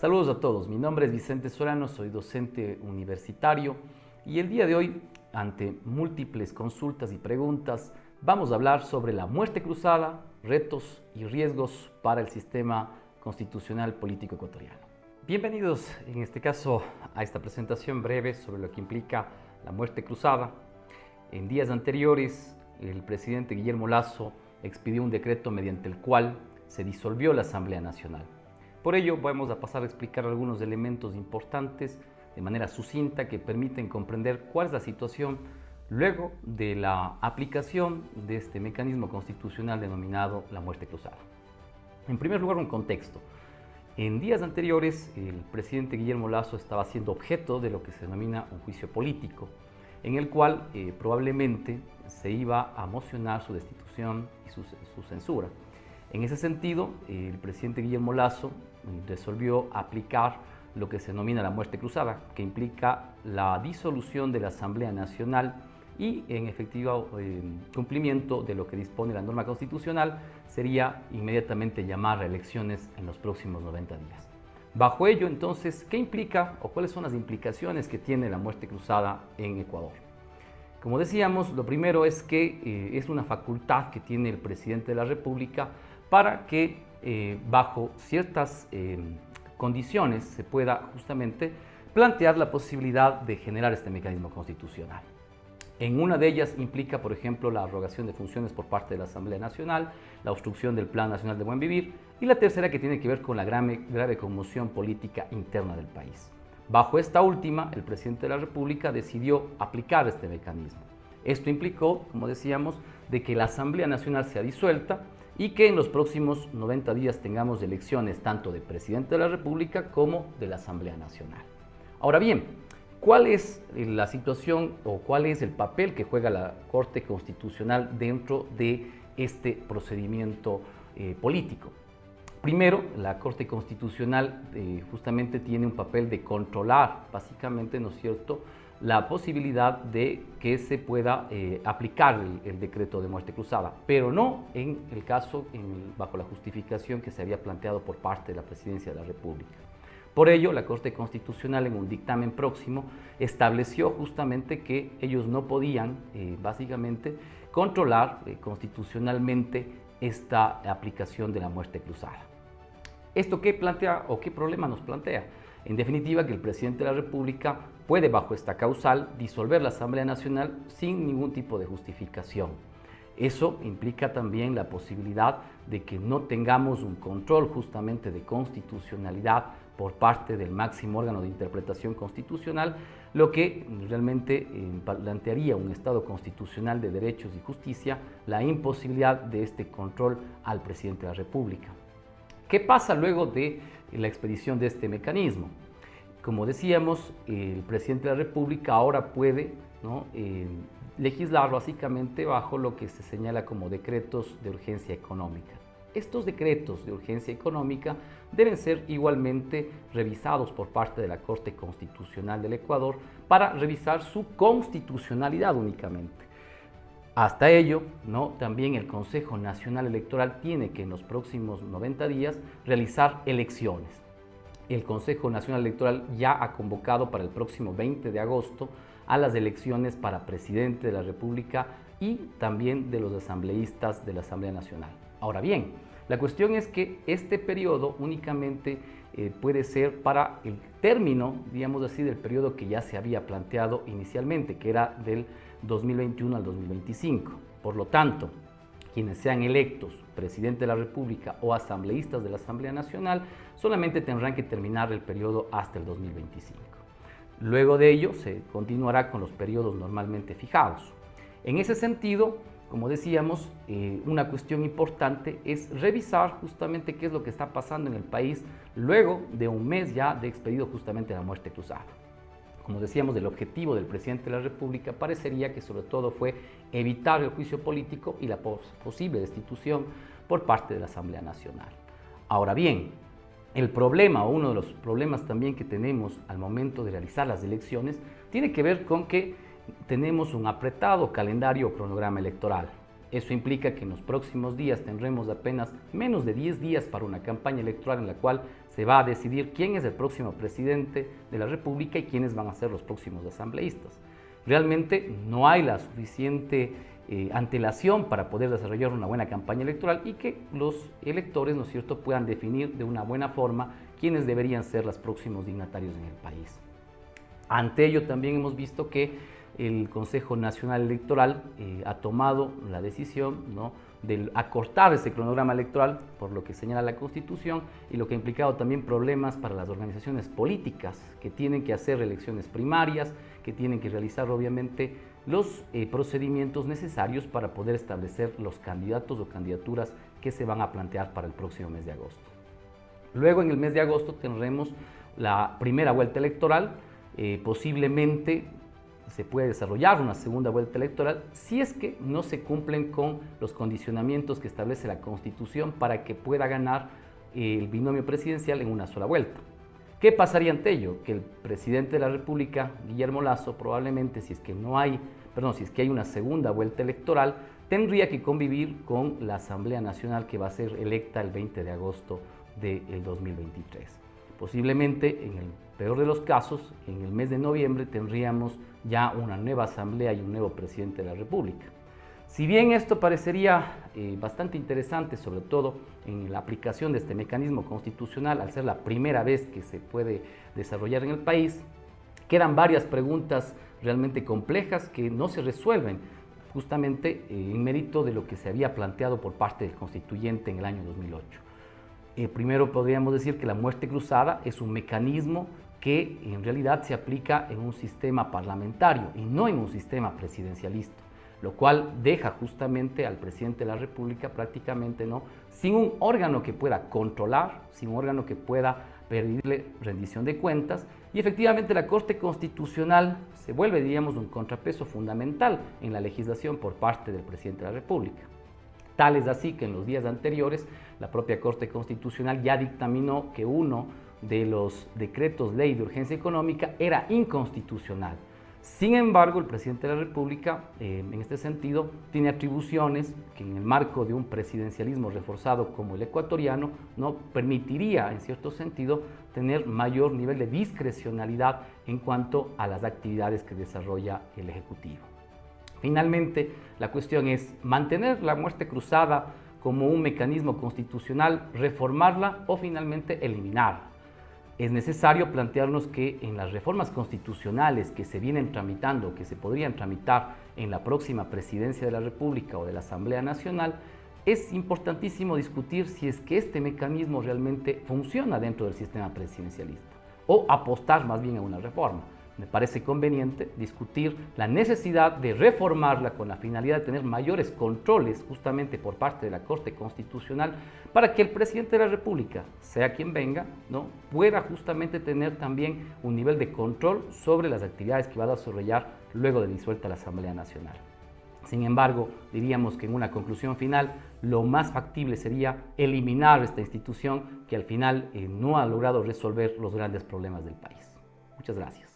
Saludos a todos, mi nombre es Vicente Solano, soy docente universitario y el día de hoy, ante múltiples consultas y preguntas, vamos a hablar sobre la muerte cruzada, retos y riesgos para el sistema constitucional político ecuatoriano. Bienvenidos en este caso a esta presentación breve sobre lo que implica la muerte cruzada. En días anteriores, el presidente Guillermo Lasso expidió un decreto mediante el cual se disolvió la Asamblea Nacional. Por ello, vamos a pasar a explicar algunos elementos importantes de manera sucinta que permiten comprender cuál es la situación luego de la aplicación de este mecanismo constitucional denominado la muerte cruzada. En primer lugar, un contexto. En días anteriores, el presidente Guillermo Lasso estaba siendo objeto de lo que se denomina un juicio político, en el cual probablemente se iba a mocionar su destitución y su censura. En ese sentido, el presidente Guillermo Lasso resolvió aplicar lo que se denomina la muerte cruzada, que implica la disolución de la Asamblea Nacional y, en efectivo cumplimiento de lo que dispone la norma constitucional, sería inmediatamente llamar a elecciones en los próximos 90 días. Bajo ello, entonces, ¿qué implica o cuáles son las implicaciones que tiene la muerte cruzada en Ecuador? Como decíamos, lo primero es que es una facultad que tiene el presidente de la República para que bajo ciertas condiciones se pueda justamente plantear la posibilidad de generar este mecanismo constitucional. En una de ellas implica, por ejemplo, la arrogación de funciones por parte de la Asamblea Nacional, la obstrucción del Plan Nacional de Buen Vivir y la tercera que tiene que ver con la grave conmoción política interna del país. Bajo esta última, el presidente de la República decidió aplicar este mecanismo. Esto implicó, como decíamos, de que la Asamblea Nacional sea disuelta y que en los próximos 90 días tengamos elecciones tanto de presidente de la República como de la Asamblea Nacional. Ahora bien, ¿cuál es la situación o cuál es el papel que juega la Corte Constitucional dentro de este procedimiento político? Primero, la Corte Constitucional justamente tiene un papel de controlar, básicamente, ¿no es cierto?, la posibilidad de que se pueda aplicar el decreto de muerte cruzada, pero no en el caso bajo la justificación que se había planteado por parte de la Presidencia de la República. Por ello, la Corte Constitucional en un dictamen próximo estableció justamente que ellos no podían, básicamente, controlar constitucionalmente esta aplicación de la muerte cruzada. ¿Esto qué plantea o qué problema nos plantea? En definitiva, que el presidente de la República puede, bajo esta causal, disolver la Asamblea Nacional sin ningún tipo de justificación. Eso implica también la posibilidad de que no tengamos un control justamente de constitucionalidad por parte del máximo órgano de interpretación constitucional, lo que realmente plantearía un Estado constitucional de derechos y justicia, la imposibilidad de este control al presidente de la República. ¿Qué pasa luego de la expedición de este mecanismo? Como decíamos, el presidente de la República ahora puede, ¿no?, legislar básicamente bajo lo que se señala como decretos de urgencia económica. Estos decretos de urgencia económica deben ser igualmente revisados por parte de la Corte Constitucional del Ecuador para revisar su constitucionalidad únicamente. Hasta ello, también el Consejo Nacional Electoral tiene que en los próximos 90 días realizar elecciones. El Consejo Nacional Electoral ya ha convocado para el próximo 20 de agosto a las elecciones para presidente de la República y también de los asambleístas de la Asamblea Nacional. Ahora bien, la cuestión es que este periodo únicamente puede ser para el término, digamos así, del periodo que ya se había planteado inicialmente, que era del 2021 al 2025. Por lo tanto, quienes sean electos presidente de la República o asambleístas de la Asamblea Nacional solamente tendrán que terminar el periodo hasta el 2025. Luego de ello se continuará con los periodos normalmente fijados. En ese sentido, como decíamos, una cuestión importante es revisar justamente qué es lo que está pasando en el país luego de un mes ya de expedido justamente la muerte cruzada. Como decíamos, el objetivo del presidente de la República parecería que sobre todo fue evitar el juicio político y la posible destitución por parte de la Asamblea Nacional. Ahora bien, el problema o uno de los problemas también que tenemos al momento de realizar las elecciones tiene que ver con que tenemos un apretado calendario o cronograma electoral. Eso implica que en los próximos días tendremos apenas menos de 10 días para una campaña electoral en la cual se va a decidir quién es el próximo presidente de la República y quiénes van a ser los próximos asambleístas. Realmente no hay la suficiente antelación para poder desarrollar una buena campaña electoral y que los electores, ¿no es cierto?, puedan definir de una buena forma quiénes deberían ser los próximos dignatarios en el país. Ante ello también hemos visto que el Consejo Nacional Electoral ha tomado la decisión, ¿no?, de acortar ese cronograma electoral, por lo que señala la Constitución, y lo que ha implicado también problemas para las organizaciones políticas que tienen que hacer elecciones primarias, que tienen que realizar obviamente los procedimientos necesarios para poder establecer los candidatos o candidaturas que se van a plantear para el próximo mes de agosto. Luego, en el mes de agosto tendremos la primera vuelta electoral, posiblemente se puede desarrollar una segunda vuelta electoral si es que no se cumplen con los condicionamientos que establece la Constitución para que pueda ganar el binomio presidencial en una sola vuelta. ¿Qué pasaría ante ello? Que el presidente de la República, Guillermo Lasso, probablemente si es que hay una segunda vuelta electoral, tendría que convivir con la Asamblea Nacional que va a ser electa el 20 de agosto del 2023. Posiblemente, en el peor de los casos, en el mes de noviembre tendríamos ya una nueva asamblea y un nuevo presidente de la República. Si bien esto parecería bastante interesante, sobre todo en la aplicación de este mecanismo constitucional, al ser la primera vez que se puede desarrollar en el país, quedan varias preguntas realmente complejas que no se resuelven, justamente en mérito de lo que se había planteado por parte del constituyente en el año 2008. Primero podríamos decir que la muerte cruzada es un mecanismo que en realidad se aplica en un sistema parlamentario y no en un sistema presidencialista, lo cual deja justamente al presidente de la República prácticamente sin un órgano que pueda controlar, sin un órgano que pueda pedirle rendición de cuentas, y efectivamente la Corte Constitucional se vuelve, diríamos, un contrapeso fundamental en la legislación por parte del presidente de la República. Tal es así que en los días anteriores la propia Corte Constitucional ya dictaminó que uno de los decretos ley de urgencia económica era inconstitucional. Sin embargo, el presidente de la República, en este sentido, tiene atribuciones que en el marco de un presidencialismo reforzado como el ecuatoriano, no permitiría, en cierto sentido, tener mayor nivel de discrecionalidad en cuanto a las actividades que desarrolla el Ejecutivo. Finalmente, la cuestión es mantener la muerte cruzada como un mecanismo constitucional, reformarla o finalmente eliminarla. Es necesario plantearnos que en las reformas constitucionales que se vienen tramitando, que se podrían tramitar en la próxima presidencia de la República o de la Asamblea Nacional, es importantísimo discutir si es que este mecanismo realmente funciona dentro del sistema presidencialista o apostar más bien a una reforma. Me parece conveniente discutir la necesidad de reformarla con la finalidad de tener mayores controles justamente por parte de la Corte Constitucional para que el presidente de la República, sea quien venga, pueda justamente tener también un nivel de control sobre las actividades que va a desarrollar luego de disuelta la Asamblea Nacional. Sin embargo, diríamos que en una conclusión final, lo más factible sería eliminar esta institución que al final no ha logrado resolver los grandes problemas del país. Muchas gracias.